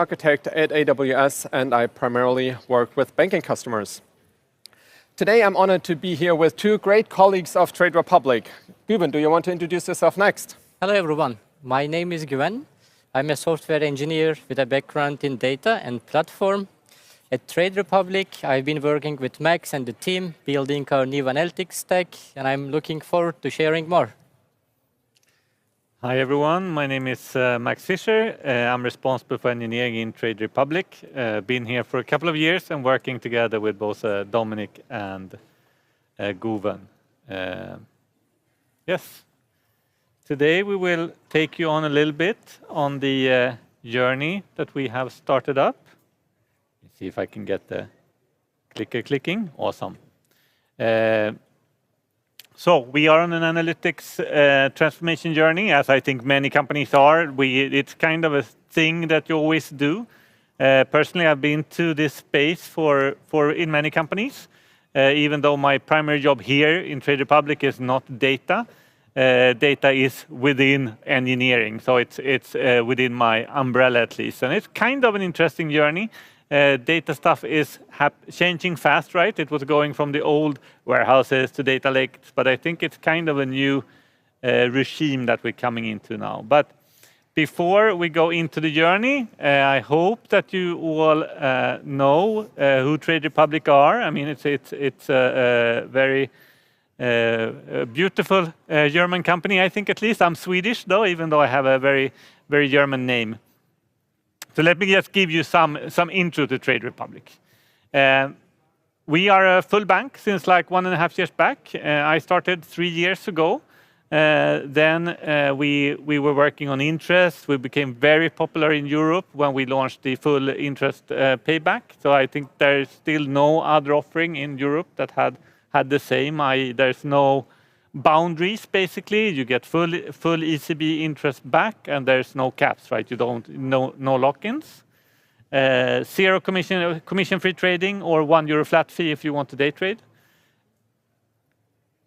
Architect at AWS, and I primarily work with banking customers. Today, I'm honored to be here with two great colleagues of Trade Republic. Güven, do you want to introduce yourself next? Hello, everyone. My name is Güven. I'm a software engineer with a background in data and platform. At Trade Republic, I've been working with Max and the team, building our new analytics stack, and I'm looking forward to sharing more. Hi, everyone. My name is Max Fischer. I'm responsible for engineering in Trade Republic. Been here for a couple of years and working together with both Dominic and Güven. Yes. Today, we will take you on a little bit on the journey that we have started up. Let's see if I can get the clicker clicking. Awesome. So we are on an analytics transformation journey, as I think many companies are. It's kind of a thing that you always do. Personally, I've been to this space for in many companies, even though my primary job here in Trade Republic is not data. Data is within engineering, so it's within my umbrella at least. And it's kind of an interesting journey. Data stuff is changing fast, right? It was going from the old warehouses to data lakes, but I think it's kind of a new regime that we're coming into now. But before we go into the journey, I hope that you all know who Trade Republic are. I mean, it's a very beautiful German company, I think, at least. I'm Swedish, though, even though I have a very, very German name. So let me just give you some intro to Trade Republic. We are a full bank since like 1.5 years back. I started 3 years ago. Then we were working on interest. We became very popular in Europe when we launched the full interest payback. So I think there is still no other offering in Europe that had the same. There's no boundaries, basically. You get full ECB interest back, and there's no caps, right? You don't no lock-ins. Zero commission-free trading, or €1 flat fee if you want to day trade.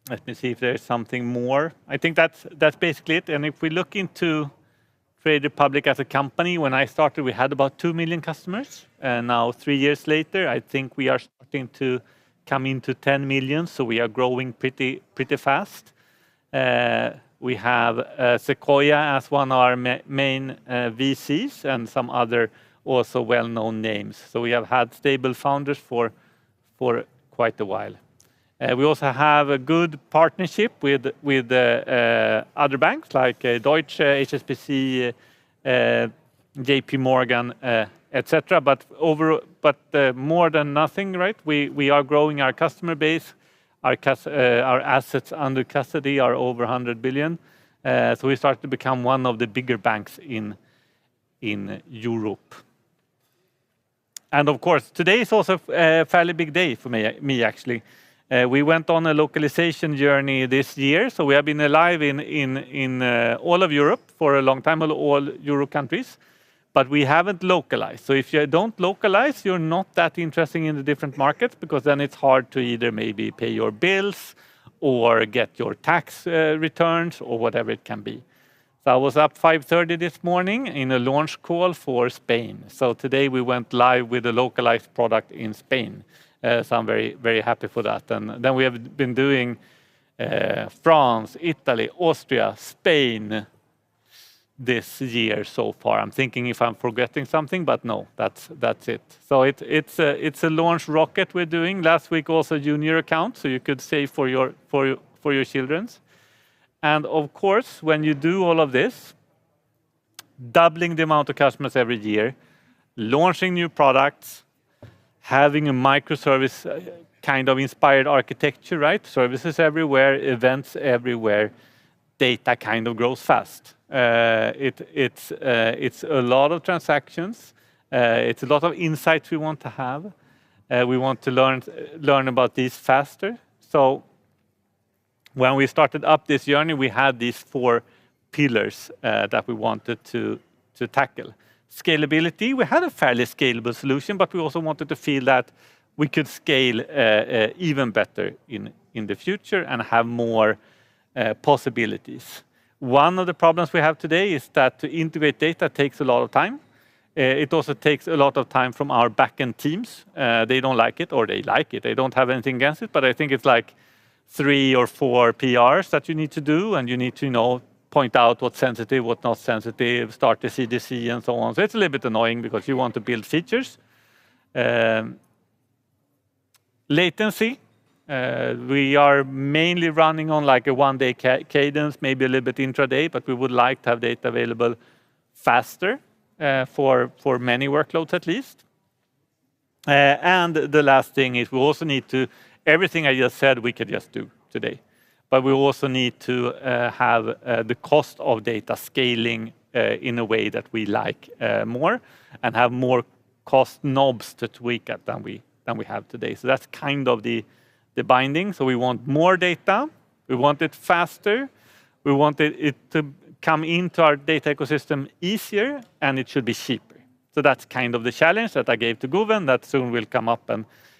Let me see if there's something more. I think that's basically it. And if we look into Trade Republic as a company, when I started, we had about 2 million customers. And now, 3 years later, I think we are starting to come into 10 million, so we are growing pretty fast. We have Sequoia as one of our main VCs, and some other also well-known names. So we have had stable founders for quite a while. We also have a good partnership with other banks like Deutsche, HSBC, JP Morgan, etc. But more than nothing, right? We are growing our customer base. Our assets under custody are over 100 billion. So we start to become one of the bigger banks in Europe. And of course, today is also a fairly big day for me actually. We went on a localization journey this year, so we have been alive in all of Europe for a long time, all Euro countries. But we haven't localized. So if you don't localize, you're not that interesting in the different markets, because then it's hard to either maybe pay your bills or get your tax returns or whatever it can be. So I was up 5:30 this morning in a launch call for Spain. So today we went live with a localized product in Spain. So I'm very, very happy for that. And then we have been doing France, Italy, Austria, Spain, this year so far. I'm thinking if I'm forgetting something, but no, that's it. So it's a launch rocket we're doing. Last week also junior account, so you could save for your children's. And of course, when you do all of this, doubling the amount of customers every year, launching new products, having a microservice kind of inspired architecture, right? Services everywhere, events everywhere, data kind of grows fast. It's a lot of transactions. It's a lot of insights we want to have. We want to learn about these faster. So when we started up this journey, we had these 4 pillars that we wanted to tackle. Scalability, we had a fairly scalable solution, but we also wanted to feel that we could scale even better in the future and have more possibilities. One of the problems we have today is that to integrate data takes a lot of time. It also takes a lot of time from our backend teams. They don't like it, or they like it. They don't have anything against it, but I think it's like 3 or 4 PRs that you need to do, and you need to, point out what's sensitive, what's not sensitive, start the CDC, and so on. So it's a little bit annoying because you want to build features. Latency. We are mainly running on like a one-day cadence, maybe a little bit intraday, but we would like to have data available faster for many workloads at least. And the last thing is we also need to, everything I just said we could just do today, but we also need to have the cost of data scaling in a way that we like more, and have more cost knobs to tweak at than we have today. So that's kind of the binding. So we want more data, we want it faster, we want it to come into our data ecosystem easier, and it should be cheaper. So that's kind of the challenge that I gave to Guven, that soon will come up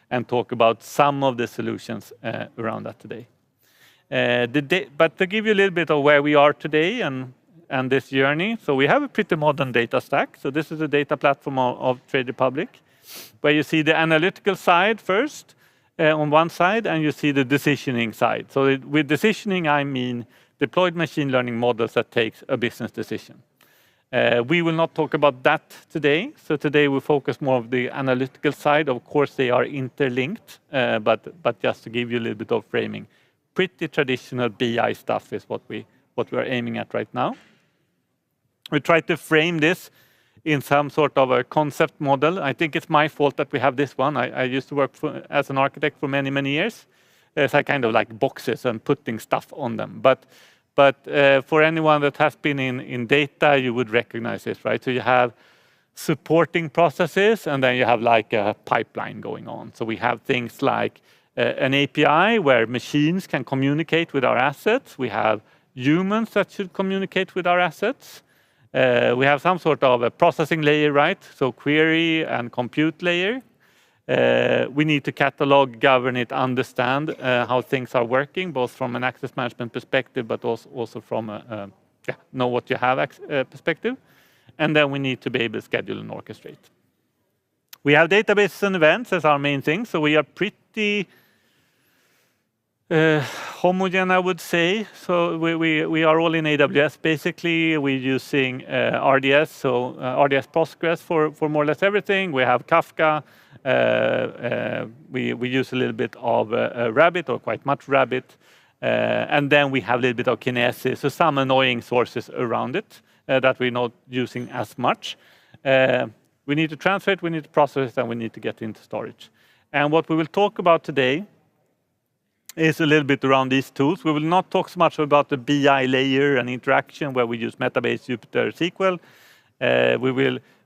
and talk about some of the solutions around that today. But to give you a little bit of where we are today and this journey, so we have a pretty modern data stack. So this is the data platform of Trade Republic, where you see the analytical side first on one side, and you see the decisioning side. So with decisioning, I mean deployed machine learning models that takes a business decision. We will not talk about that today. So today we focus more on the analytical side. Of course, they are interlinked, but just to give you a little bit of framing. Pretty traditional BI stuff is what we are aiming at right now. We try to frame this in some sort of a concept model. I think it's my fault that we have this one. I used to work as an architect for many, many years. So I kind of like boxes and putting stuff on them. But for anyone that has been in data, you would recognize this, right? So you have supporting processes, and then you have like a pipeline going on. So we have things like an API where machines can communicate with our assets. We have humans that should communicate with our assets. We have some sort of a processing layer, right? So query and compute layer. We need to catalog, govern it, understand how things are working, both from an access management perspective, but also from a know what you have perspective. And then we need to be able to schedule and orchestrate. We have databases and events as our main thing. So we are pretty homogen, I would say. So we are all in AWS, basically. We're using RDS, so RDS Postgres for more or less everything. We have Kafka. We use a little bit of Rabbit, or quite much Rabbit. And then we have a little bit of Kinesis, so some annoying sources around it that we're not using as much. We need to transfer it, we need to process it, and we need to get into storage. And what we will talk about today is a little bit around these tools. We will not talk so much about the BI layer and interaction where we use Metabase, Jupyter, SQL.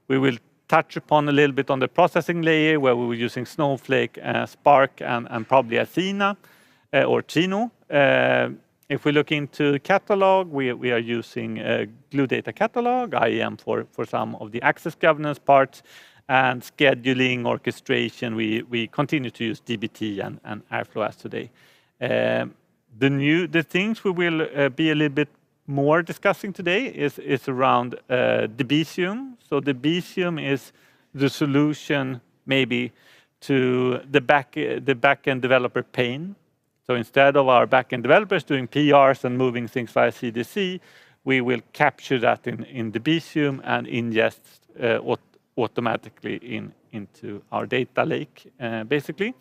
We will touch upon a little bit on the processing layer where we were using Snowflake, Spark, and probably Athena or Chino. If we look into catalog, we are using Glue Data Catalog, IAM for some of the access governance parts, and scheduling, orchestration. We continue to use dbt and Airflow as today. The things we will be a little bit more discussing today is around Debezium. So Debezium is the solution maybe to the backend developer pain. So instead of our backend developers doing PRs and moving things via CDC, we will capture that in Debezium and ingest automatically into our data lake, basically.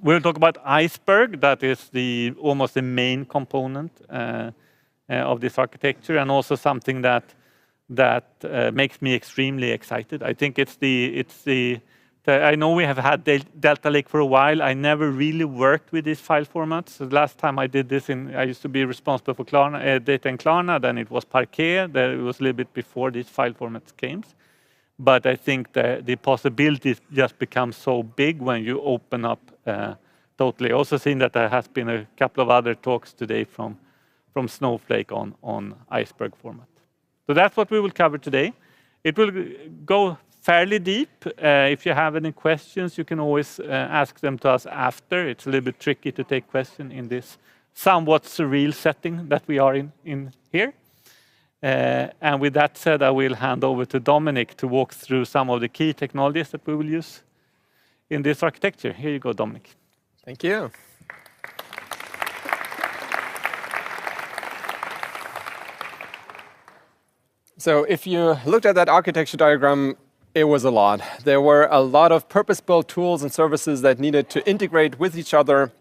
We'll talk about Iceberg. That is almost the main component of this architecture, and also something that makes me extremely excited. I think I know we have had Delta Lake for a while. I never really worked with these file formats. The last time I did this, I used to be responsible for Klarna, data in Klarna. Then it was Parquet. Then it was a little bit before these file formats came. But I think the possibilities just become so big when you open up totally. Also seen that there has been a couple of other talks today from Snowflake on Iceberg format. So that's what we will cover today. It will go fairly deep. If you have any questions, you can always ask them to us after. It's a little bit tricky to take questions in this somewhat surreal setting that we are in here. And with that said, I will hand over to Dominic to walk through some of the key technologies that we will use in this architecture. Here you go, Dominic. Thank you. So if you looked at that architecture diagram, it was a lot. There were a lot of purpose-built tools and services that needed to integrate with each other.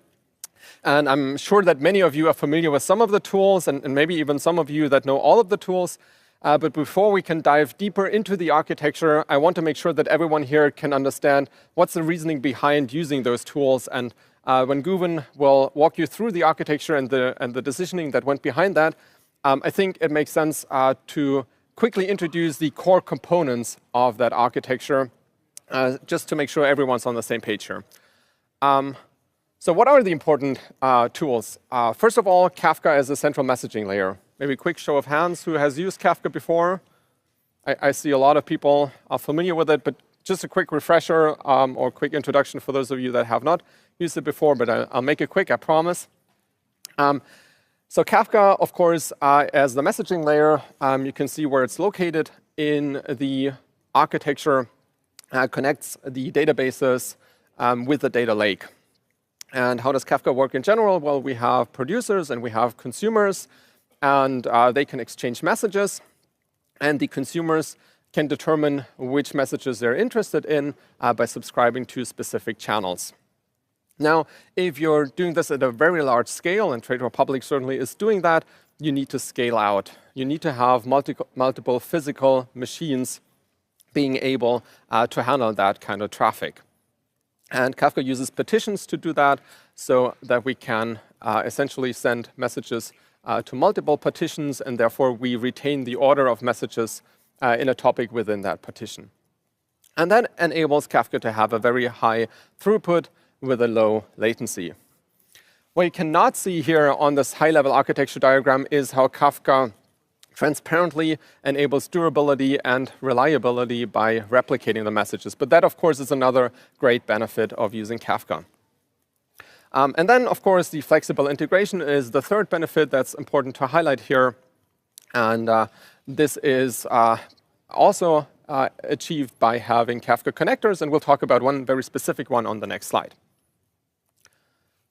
And I'm sure that many of you are familiar with some of the tools, and maybe even some of you that know all of the tools. But before we can dive deeper into the architecture, I want to make sure that everyone here can understand what's the reasoning behind using those tools. And when Guven will walk you through the architecture and the decisioning that went behind that, I think it makes sense to quickly introduce the core components of that architecture, just to make sure everyone's on the same page here. So what are the important tools? First of all, Kafka as a central messaging layer. Maybe a quick show of hands who has used Kafka before. I see a lot of people are familiar with it, but just a quick refresher or quick introduction for those of you that have not used it before, but I'll make it quick, I promise. So Kafka, of course, as the messaging layer, you can see where it's located in the architecture, connects the databases with the data lake. And how does Kafka work in general? Well, we have producers and we have consumers, and they can exchange messages. And the consumers can determine which messages they're interested in by subscribing to specific channels. Now, if you're doing this at a very large scale, and Trade Republic certainly is doing that, you need to scale out. You need to have multiple physical machines being able to handle that kind of traffic. And Kafka uses petitions to do that, so that we can essentially send messages to multiple petitions, and therefore we retain the order of messages in a topic within that petition. And that enables Kafka to have a very high throughput with a low latency. What you cannot see here on this high-level architecture diagram is how Kafka transparently enables durability and reliability by replicating the messages. But that, of course, is another great benefit of using Kafka. And then, of course, the flexible integration is the third benefit that's important to highlight here. And this is also achieved by having Kafka connectors, and we'll talk about one very specific one on the next slide.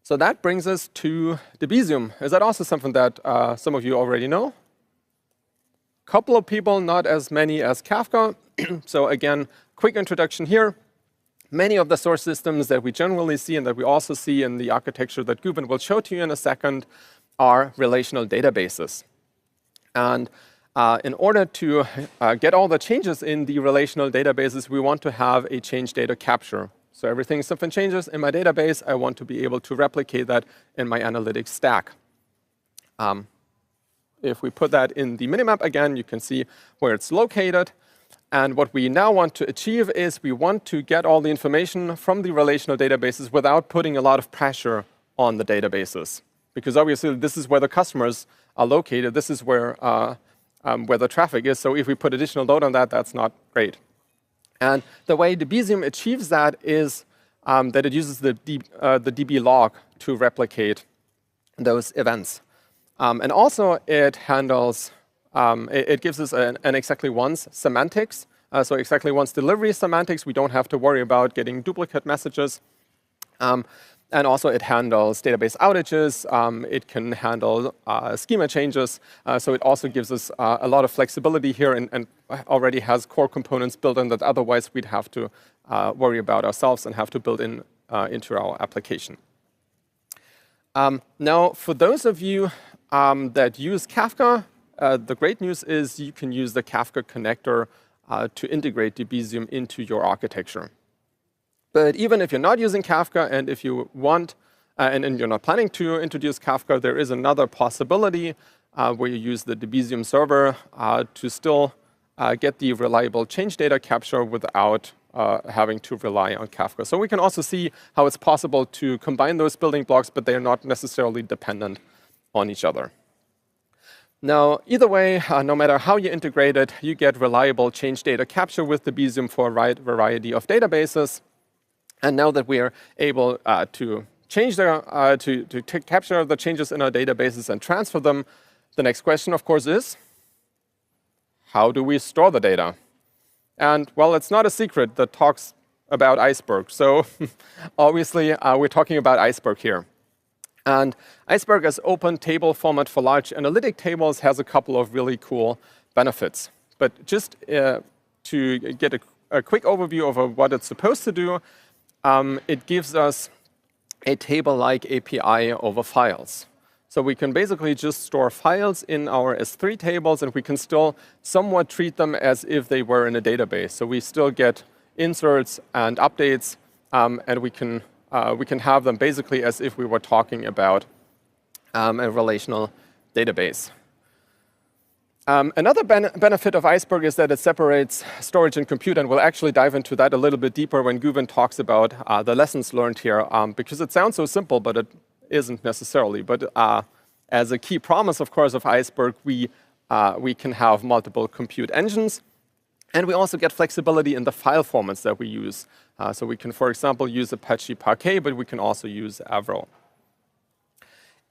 So that brings us to Debezium. Is that also something that some of you already know? Couple of people, not as many as Kafka. So again, quick introduction here. Many of the source systems that we generally see and that we also see in the architecture that Guven will show to you in a second are relational databases. And in order to get all the changes in the relational databases, we want to have a change data capture. So everything, something changes in my database, I want to be able to replicate that in my analytics stack. If we put that in the minimap again, you can see where it's located. And what we now want to achieve is we want to get all the information from the relational databases without putting a lot of pressure on the databases. Because obviously, this is where the customers are located. This is where the traffic is. So if we put additional load on that, that's not great. And the way Debezium achieves that is that it uses the DB log to replicate those events. And also, it handles, it gives us an exactly once semantics. So exactly once delivery semantics, we don't have to worry about getting duplicate messages. And also, it handles database outages. It can handle schema changes. So it also gives us a lot of flexibility here and already has core components built in that otherwise we'd have to worry about ourselves and have to build in into our application. Now, for those of you that use Kafka, the great news is you can use the Kafka connector to integrate Debezium into your architecture. But even if you're not using Kafka and if you want, and you're not planning to introduce Kafka, there is another possibility where you use the Debezium server to still get the reliable change data capture without having to rely on Kafka. So we can also see how it's possible to combine those building blocks, but they are not necessarily dependent on each other. Now, either way, no matter how you integrate it, you get reliable change data capture with Debezium for a wide variety of databases. And now that we are able to change capture the changes in our databases and transfer them, the next question, of course, is, how do we store the data? And, well, it's not a secret that talks about Iceberg. So obviously, we're talking about Iceberg here. And Iceberg as open table format for large analytic tables has a couple of really cool benefits. But just to get a quick overview of what it's supposed to do, it gives us a table-like API over files. So we can basically just store files in our S3 tables, and we can still somewhat treat them as if they were in a database. So we still get inserts and updates, and we can have them basically as if we were talking about a relational database. Another benefit of Iceberg is that it separates storage and compute, and we'll actually dive into that a little bit deeper when Guven talks about the lessons learned here, because it sounds so simple, but it isn't necessarily. But as a key promise, of course, of Iceberg, we can have multiple compute engines, and we also get flexibility in the file formats that we use. So we can, for example, use Apache Parquet, but we can also use Avro.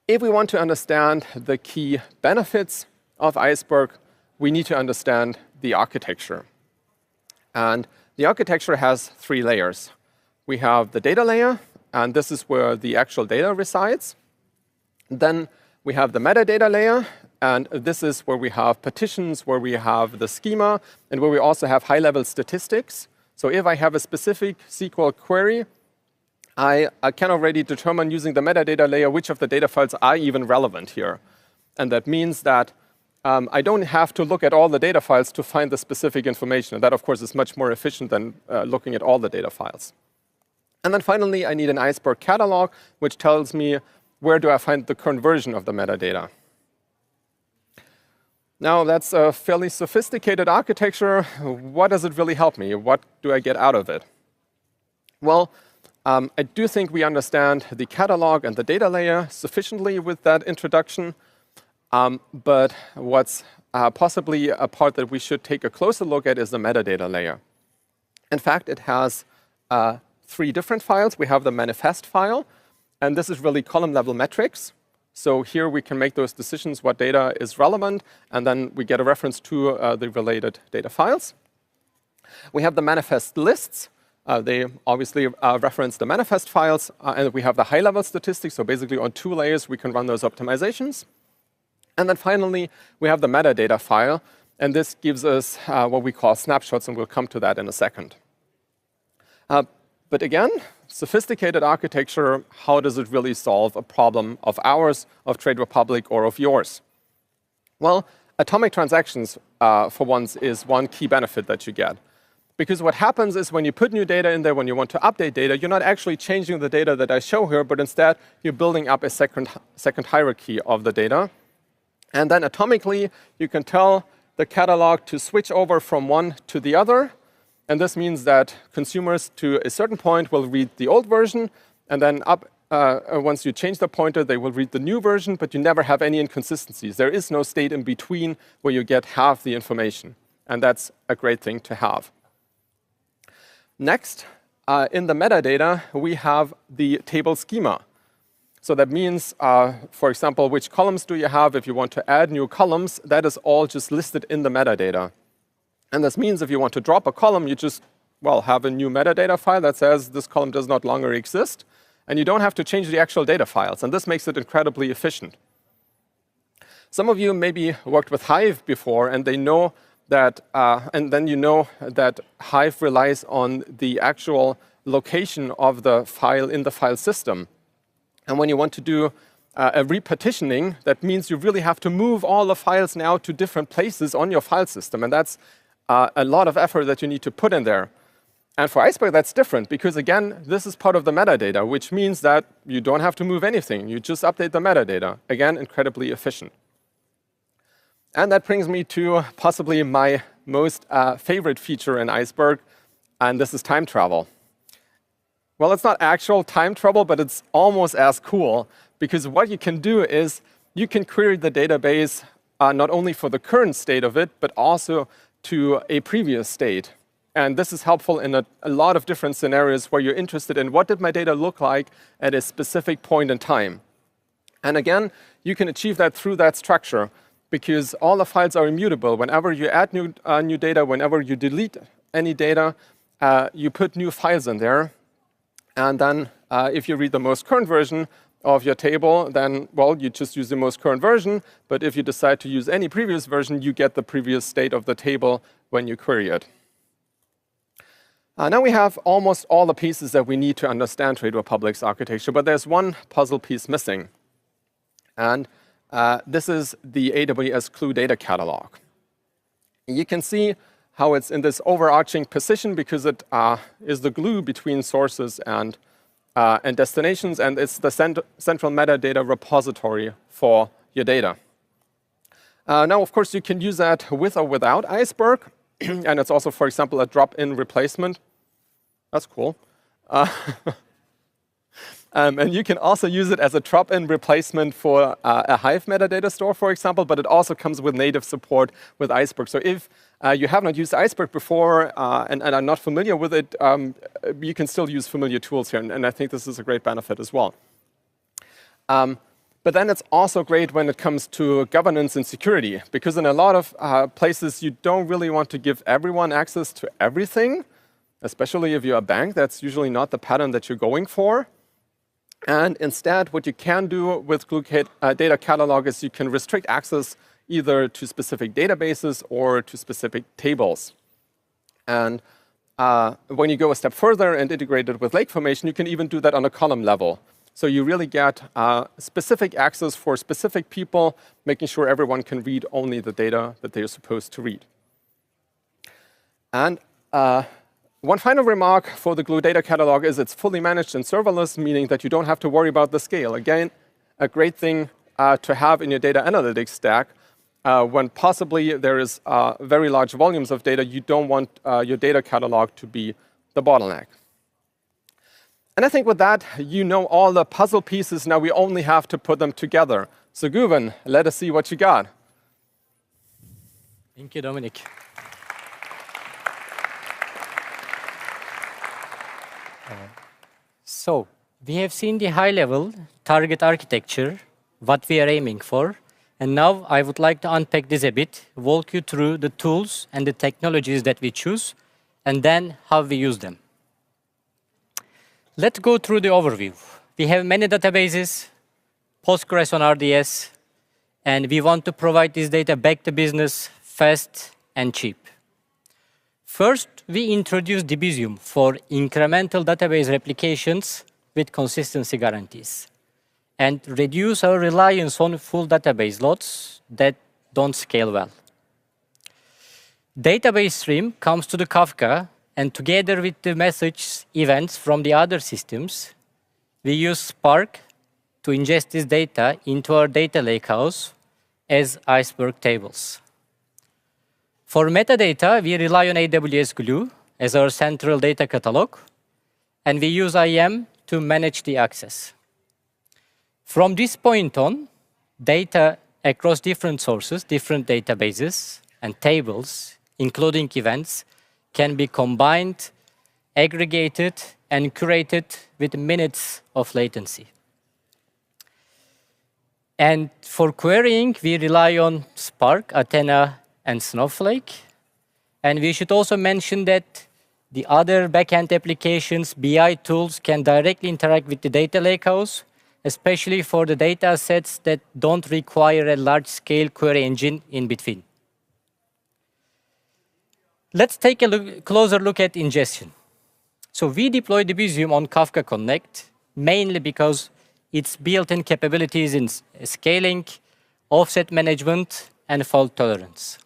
If we want to understand the key benefits of Iceberg, we need to understand the architecture. And the architecture has 3 layers. We have the data layer, and this is where the actual data resides. Then we have the metadata layer, and this is where we have partitions, where we have the schema, and where we also have high-level statistics. So if I have a specific SQL query, I can already determine using the metadata layer which of the data files are even relevant here. And that means that I don't have to look at all the data files to find the specific information. And that, of course, is much more efficient than looking at all the data files. And then finally, I need an Iceberg catalog, which tells me where do I find the current version of the metadata. Now, that's a fairly sophisticated architecture. What does it really help me? What do I get out of it? Well, I do think we understand the catalog and the data layer sufficiently with that introduction. But what's possibly a part that we should take a closer look at is the metadata layer. In fact, it has 3 different files. We have the manifest file, and this is really column-level metrics. So here we can make those decisions what data is relevant, and then we get a reference to the related data files. We have the manifest lists. They obviously reference the manifest files, and we have the high-level statistics. So basically on 2 layers, we can run those optimizations. And then finally, we have the metadata file, and this gives us what we call snapshots, and we'll come to that in a second. But again, sophisticated architecture, how does it really solve a problem of ours, of Trade Republic, or of yours? Well, atomic transactions, for once, is one key benefit that you get. Because what happens is when you put new data in there, when you want to update data, you're not actually changing the data that I show here, but instead you're building up a second hierarchy of the data. And then atomically, you can tell the catalog to switch over from one to the other. And this means that consumers, to a certain point, will read the old version. And then once you change the pointer, they will read the new version. But you never have any inconsistencies. There is no state in between where you get half the information. And that's a great thing to have. Next, in the metadata, we have the table schema. So that means, for example, which columns do you have? If you want to add new columns, that is all just listed in the metadata. And this means if you want to drop a column, you just, well, have a new metadata file that says this column does not longer exist. And you don't have to change the actual data files. And this makes it incredibly efficient. Some of you maybe worked with Hive before, and they know that, and then you know that Hive relies on the actual location of the file in the file system. And when you want to do a repartitioning, that means you really have to move all the files now to different places on your file system. And that's a lot of effort that you need to put in there. And for Iceberg, that's different, because again, this is part of the metadata, which means that you don't have to move anything. You just update the metadata. Again, incredibly efficient. And that brings me to possibly my most favorite feature in Iceberg, and this is time travel. Well, it's not actual time travel, but it's almost as cool, because what you can do is you can query the database not only for the current state of it, but also to a previous state. And this is helpful in a lot of different scenarios where you're interested in what did my data look like at a specific point in time. And again, you can achieve that through that structure, because all the files are immutable. Whenever you add new data, whenever you delete any data, you put new files in there. And then if you read the most current version of your table, then, well, you just use the most current version. But if you decide to use any previous version, you get the previous state of the table when you query it. Now we have almost all the pieces that we need to understand Trade Republic's architecture, but there's one puzzle piece missing. And this is the AWS Clue data catalog. You can see how it's in this overarching position because it is the glue between sources and destinations, and it's the central metadata repository for your data. Now, of course, you can use that with or without Iceberg, and it's also, for example, a drop-in replacement. That's cool. And you can also use it as a drop-in replacement for a Hive metadata store, for example, but it also comes with native support with Iceberg. So if you have not used Iceberg before and are not familiar with it, you can still use familiar tools here, and I think this is a great benefit as well. But then it's also great when it comes to governance and security, because in a lot of places, you don't really want to give everyone access to everything, especially if you're a bank. That's usually not the pattern that you're going for. And instead, what you can do with Glue Data Catalog is you can restrict access either to specific databases or to specific tables. And when you go a step further and integrate it with lake formation, you can even do that on a column level. So you really get specific access for specific people, making sure everyone can read only the data that they're supposed to read. And one final remark for the Glue Data Catalog is it's fully managed and serverless, meaning that you don't have to worry about the scale. Again, a great thing to have in your data analytics stack. When possibly there is very large volumes of data, you don't want your data catalog to be the bottleneck. And I think with that, you know all the puzzle pieces. Now we only have to put them together. So Guven, let us see what you got. Thank you, Dominic. So we have seen the high-level target architecture, what we are aiming for. And now I would like to unpack this a bit, walk you through the tools and the technologies that we choose, and then how we use them. Let's go through the overview. We have many databases, Postgres on RDS, and we want to provide this data back to business fast and cheap. First, we introduced Debezium for incremental database replications with consistency guarantees and reduce our reliance on full database loads that don't scale well. Database stream comes to the Kafka, and together with the message events from the other systems, we use Spark to ingest this data into our data lakehouse as Iceberg tables. For metadata, we rely on AWS Glue as our central data catalog, and we use IAM to manage the access. From this point on, data across different sources, different databases, and tables, including events, can be combined, aggregated, and curated with minutes of latency. And for querying, we rely on Spark, Athena, and Snowflake. And we should also mention that the other backend applications, BI tools, can directly interact with the data lakehouse, especially for the data sets that don't require a large-scale query engine in between. Let's take a closer look at ingestion. So we deploy Debezium on Kafka Connect, mainly because its built-in capabilities in scaling, offset management, and fault tolerance,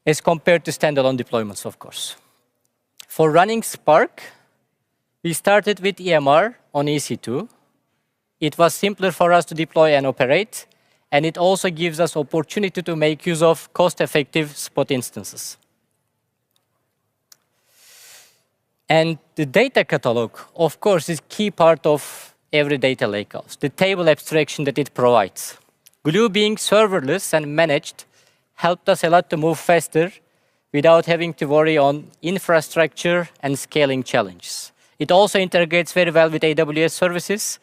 as compared to standalone deployments, of course. For running Spark, we started with EMR on EC2. It was simpler for us to deploy and operate, and it also gives us opportunity to make use of cost-effective spot instances. And the data catalog, of course, is a key part of every data lakehouse, the table abstraction that it provides. Glue being serverless and managed helped us a lot to move faster without having to worry on infrastructure and scaling challenges. It also integrates very well with AWS services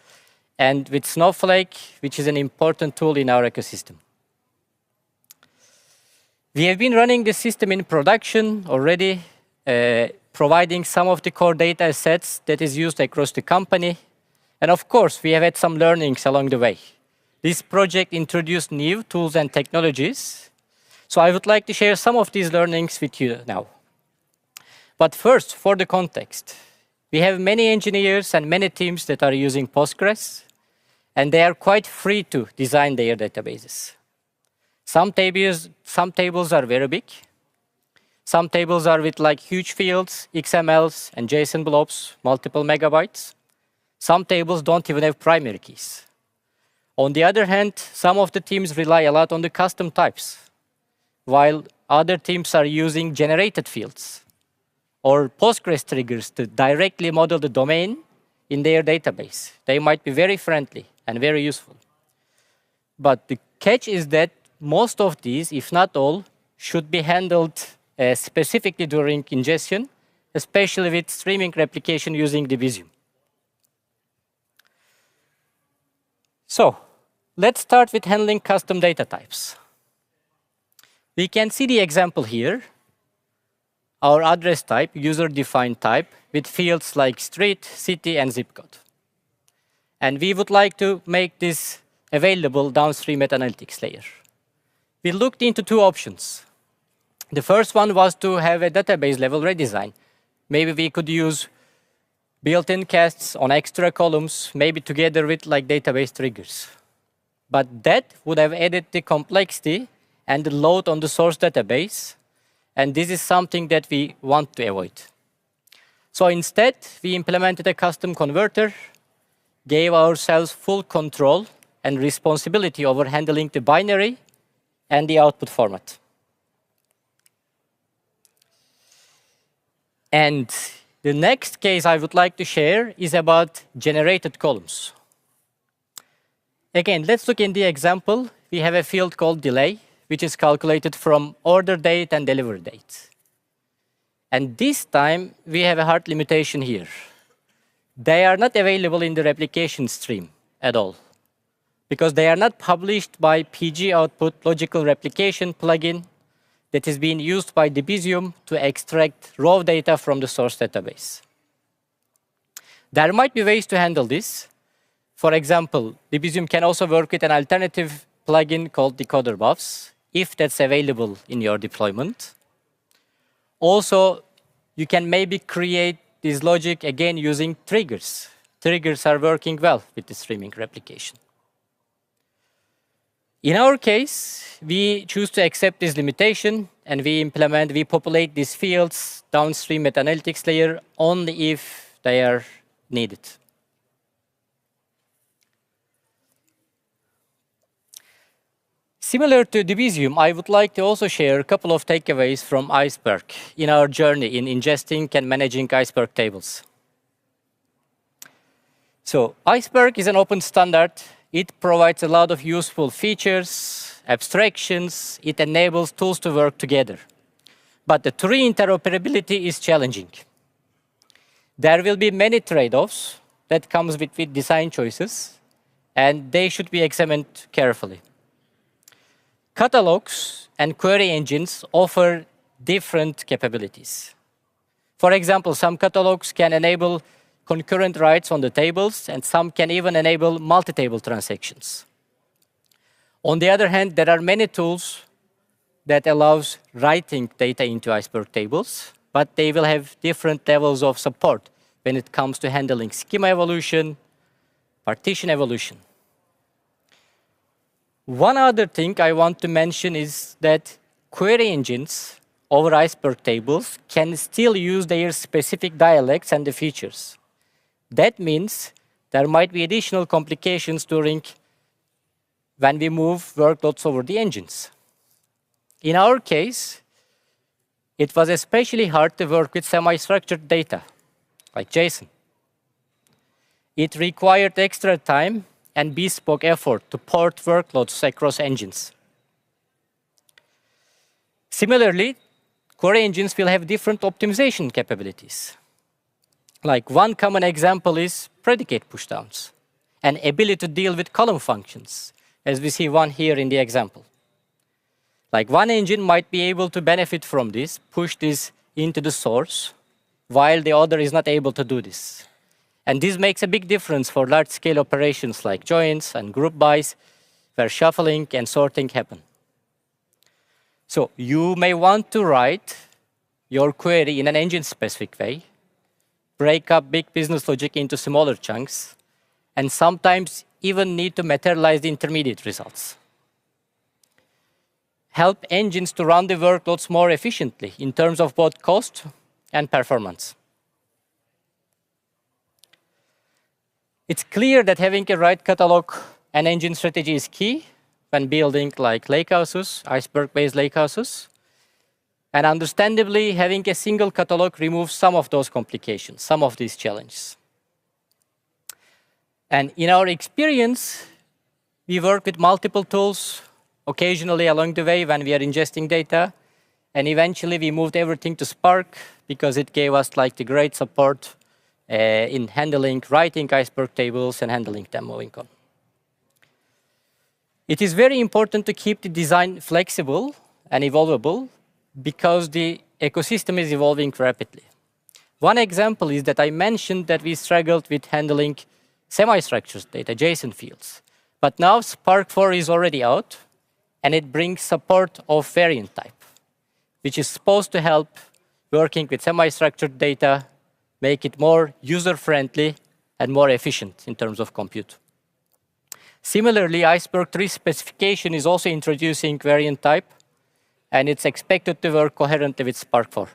and with Snowflake, which is an important tool in our ecosystem. We have been running the system in production already, providing some of the core data sets that is used across the company. And of course, we have had some learnings along the way. This project introduced new tools and technologies. So I would like to share some of these learnings with you now. But first, for the context, we have many engineers and many teams that are using Postgres, and they are quite free to design their databases. Some tables are very big. Some tables are with like huge fields, XMLs, and JSON blobs, multiple megabytes. Some tables don't even have primary keys. On the other hand, some of the teams rely a lot on the custom types, while other teams are using generated fields or Postgres triggers to directly model the domain in their database. They might be very friendly and very useful. But the catch is that most of these, if not all, should be handled specifically during ingestion, especially with streaming replication using Debezium. So let's start with handling custom data types. We can see the example here. Our address type, user-defined type, with fields like street, city, and zip code. And we would like to make this available downstream at analytics layer. We looked into two options. The first one was to have a database level redesign. Maybe we could use built-in casts on extra columns, maybe together with like database triggers. But that would have added the complexity and the load on the source database. And this is something that we want to avoid. So instead, we implemented a custom converter, gave ourselves full control and responsibility over handling the binary and the output format. And the next case I would like to share is about generated columns. Again, let's look in the example. We have a field called delay, which is calculated from order date and delivery date. And this time, we have a hard limitation here. They are not available in the replication stream at all, because they are not published by PG output logical replication plugin that is being used by Debezium to extract raw data from the source database. There might be ways to handle this. For example, Debezium can also work with an alternative plugin called decoder buffs, if that's available in your deployment. Also, you can maybe create this logic again using triggers. Triggers are working well with the streaming replication. In our case, we choose to accept this limitation, and we populate these fields downstream at analytics layer only if they are needed. Similar to Debezium, I would like to also share a couple of takeaways from Iceberg in our journey in ingesting and managing Iceberg tables. So Iceberg is an open standard. It provides a lot of useful features, abstractions. It enables tools to work together. But the true interoperability is challenging. There will be many trade-offs that comes with design choices, and they should be examined carefully. Catalogs and query engines offer different capabilities. For example, some catalogs can enable concurrent writes on the tables, and some can even enable multi-table transactions. On the other hand, there are many tools that allows writing data into Iceberg tables, but they will have different levels of support when it comes to handling schema evolution, partition evolution. One other thing I want to mention is that query engines over Iceberg tables can still use their specific dialects and the features. That means there might be additional complications when we move workloads over the engines. In our case, it was especially hard to work with semi-structured data, like JSON. It required extra time and bespoke effort to port workloads across engines. Similarly, query engines will have different optimization capabilities. Like one common example is predicate pushdowns, and ability to deal with column functions, as we see one here in the example. Like one engine might be able to benefit from this, push this into the source, while the other is not able to do this. And this makes a big difference for large-scale operations like joins and group bys, where shuffling and sorting happen. So you may want to write your query in an engine-specific way, break up big business logic into smaller chunks, and sometimes even need to materialize the intermediate results. Help engines to run the workloads more efficiently in terms of both cost and performance. It's clear that having a right catalog and engine strategy is key when building like lakehouses, Iceberg-based lakehouses. And understandably, having a single catalog removes some of those complications, some of these challenges. And in our experience, we work with multiple tools, occasionally along the way when we are ingesting data. And eventually, we moved everything to Spark because it gave us like the great support in handling, writing Iceberg tables and handling them moving on. It is very important to keep the design flexible and evolvable because the ecosystem is evolving rapidly. One example is that I mentioned that we struggled with handling semi-structured data, JSON fields. But now Spark 4 is already out, and it brings support of variant type, which is supposed to help working with semi-structured data, make it more user-friendly and more efficient in terms of compute. Similarly, Iceberg 3 specification is also introducing variant type, and it's expected to work coherently with Spark 4.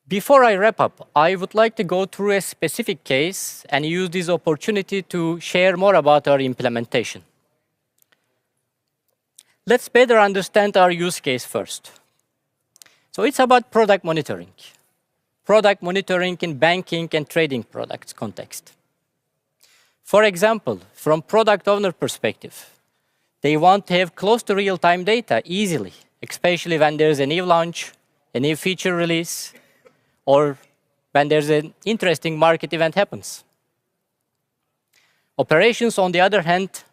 Before I wrap up, I would like to go through a specific case and use this opportunity to share more about our implementation. Let's better understand our use case first. So it's about product monitoring. Product monitoring in banking and trading products context. For example, from product owner perspective, they want to have close to real-time data easily, especially when there's a new launch, a new feature release, or when there's an interesting market event happens. Operations, on the other hand,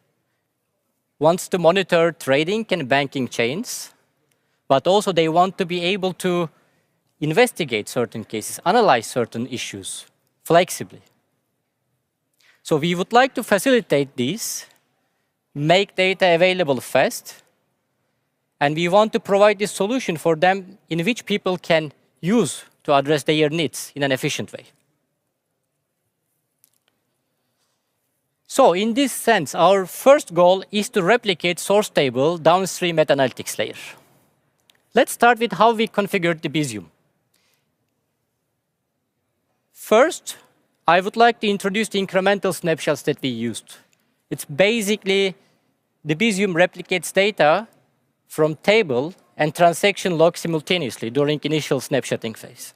wants to monitor trading and banking chains, but also they want to be able to investigate certain cases, analyze certain issues flexibly. So we would like to facilitate this, make data available fast, and we want to provide this solution for them in which people can use to address their needs in an efficient way. So in this sense, our first goal is to replicate source table downstream at analytics layer. Let's start with how we configured the Visium. First, I would like to introduce the incremental snapshots that we used. It's basically the Visium replicates data from table and transaction log simultaneously during initial snapshotting phase.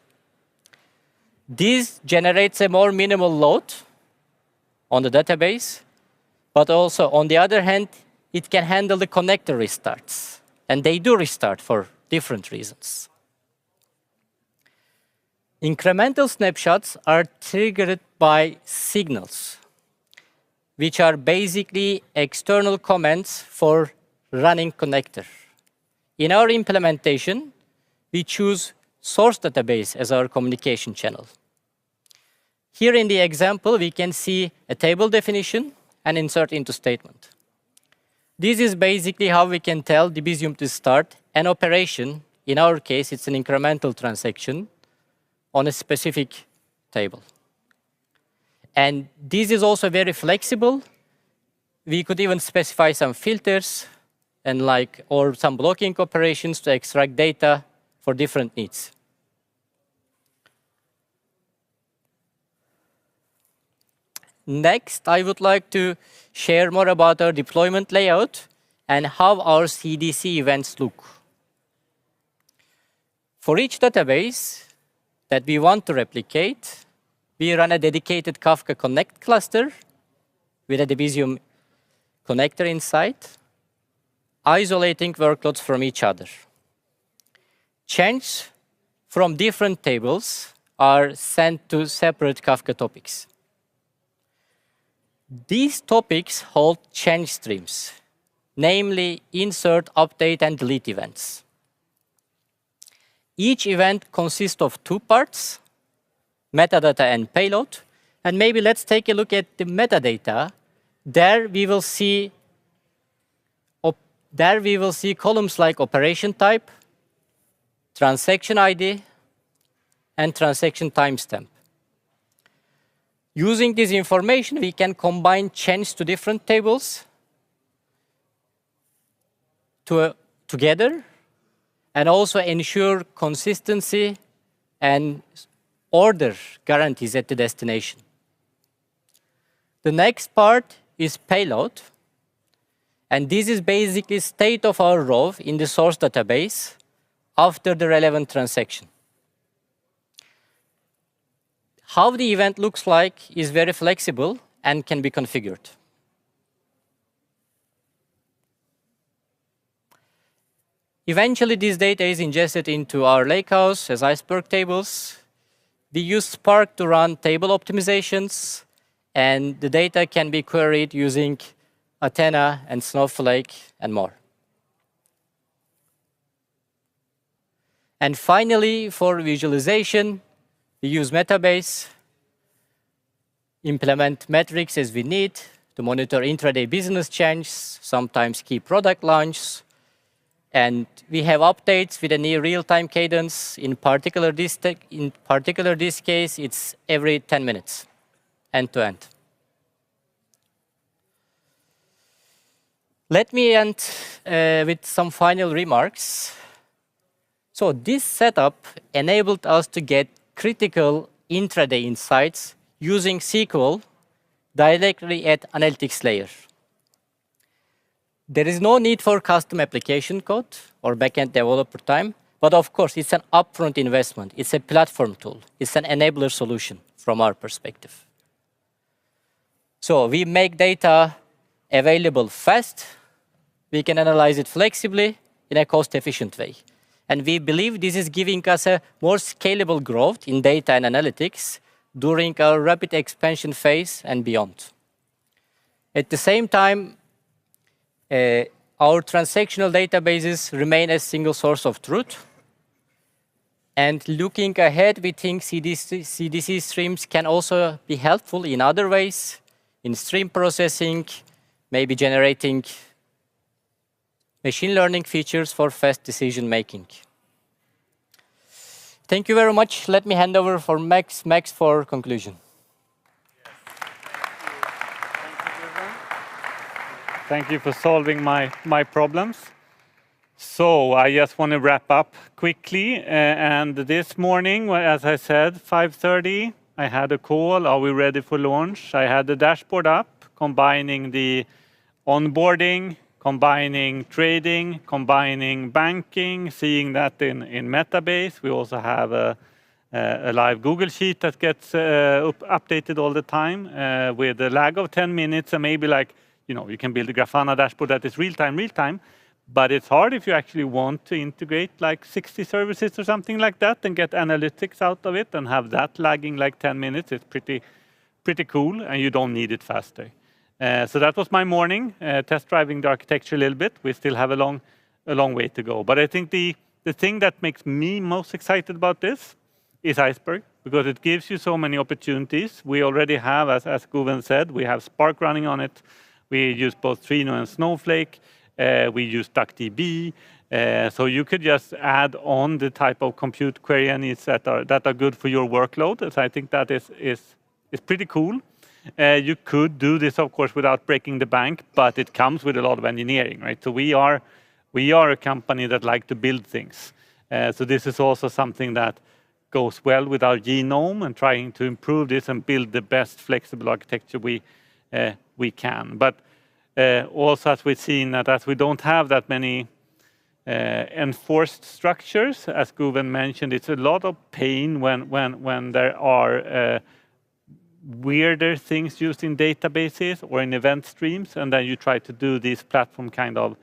This generates a more minimal load on the database, but also, on the other hand, it can handle the connector restarts. And they do restart for different reasons. Incremental snapshots are triggered by signals, which are basically external commands for running connector. In our implementation, we choose source database as our communication channel. Here in the example, we can see a table definition and insert into statement. This is basically how we can tell the Visium to start an operation. In our case, it's an incremental transaction on a specific table. And this is also very flexible. We could even specify some filters and or some blocking operations to extract data for different needs. Next, I would like to share more about our deployment layout and how our CDC events look. For each database that we want to replicate, we run a dedicated Kafka Connect cluster with a Visium connector inside, isolating workloads from each other. Changes from different tables are sent to separate Kafka topics. These topics hold change streams, namely insert, update, and delete events. Each event consists of two parts, metadata and payload. And maybe let's take a look at the metadata. There we will see columns like operation type, transaction ID, and transaction timestamp. Using this information, we can combine change to different tables together and also ensure consistency and order guarantees at the destination. The next part is payload. And this is basically state of our row in the source database after the relevant transaction. How the event looks like is very flexible and can be configured. Eventually, this data is ingested into our lakehouse as Iceberg tables. We use Spark to run table optimizations, and the data can be queried using Athena and Snowflake and more. And finally, for visualization, we use Metabase, implement metrics as we need to monitor intraday business changes, sometimes key product launches. And we have updates with a near real-time cadence. In particular, this case, it's every 10 minutes, end-to-end. Let me end with some final remarks. So this setup enabled us to get critical intraday insights using SQL directly at analytics layer. There is no need for custom application code or backend developer time, but of course, it's an upfront investment. It's a platform tool. It's an enabler solution from our perspective. So we make data available fast. We can analyze it flexibly in a cost-efficient way. And we believe this is giving us a more scalable growth in data and analytics during our rapid expansion phase and beyond. At the same time, our transactional databases remain a single source of truth. And looking ahead, we think CDC streams can also be helpful in other ways, in stream processing, maybe generating machine learning features for fast decision making. Thank you very much. Let me hand over for Max for conclusion. Thank you for solving my problems. So I just want to wrap up quickly. And this morning, as I said, 5:30, I had a call. Are we ready for launch? I had the dashboard up, combining the onboarding, combining trading, combining banking, seeing that in Metabase. We also have a live Google Sheet that gets updated all the time with a lag of 10 minutes, and maybe like, you can build a Grafana dashboard that is real-time, but it's hard if you actually want to integrate like 60 services or something like that and get analytics out of it and have that lagging like 10 minutes. It's pretty cool, and you don't need it faster. So that was my morning, test driving the architecture a little bit. We still have a long way to go. But I think the thing that makes me most excited about this is Iceberg, because it gives you so many opportunities. We already have, as Guven said, we have Spark running on it. We use both Trino and Snowflake. We use DuckDB. So you could just add on the type of compute query needs that are good for your workload. So I think that is pretty cool. You could do this, of course, without breaking the bank, but it comes with a lot of engineering, right? So we are a company that like to build things. So this is also something that goes well with our genome and trying to improve this and build the best flexible architecture we can. But also, as we've seen, that as we don't have that many enforced structures, as Guven mentioned, it's a lot of pain when there are weirder things used in databases or in event streams, and then you try to do these platform kind of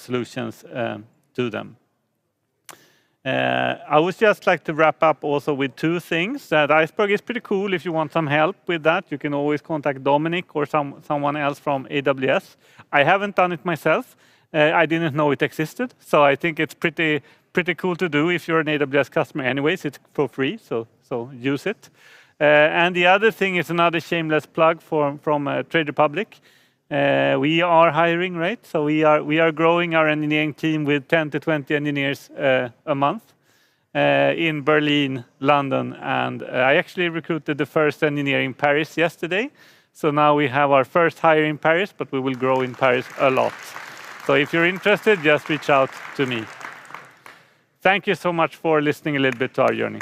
solutions to them. I would just like to wrap up also with two things. That Iceberg is pretty cool. If you want some help with that, you can always contact Dominic or someone else from AWS. I haven't done it myself. I didn't know it existed. So I think it's pretty cool to do if you're an AWS customer anyways. It's for free, so use it. And the other thing is another shameless plug from Trade Republic. We are hiring, right? So we are growing our engineering team with 10 to 20 engineers a month in Berlin, London, and I actually recruited the first engineer in Paris yesterday. So now we have our first hire in Paris, but we will grow in Paris a lot. So if you're interested, just reach out to me. Thank you so much for listening a little bit to our journey.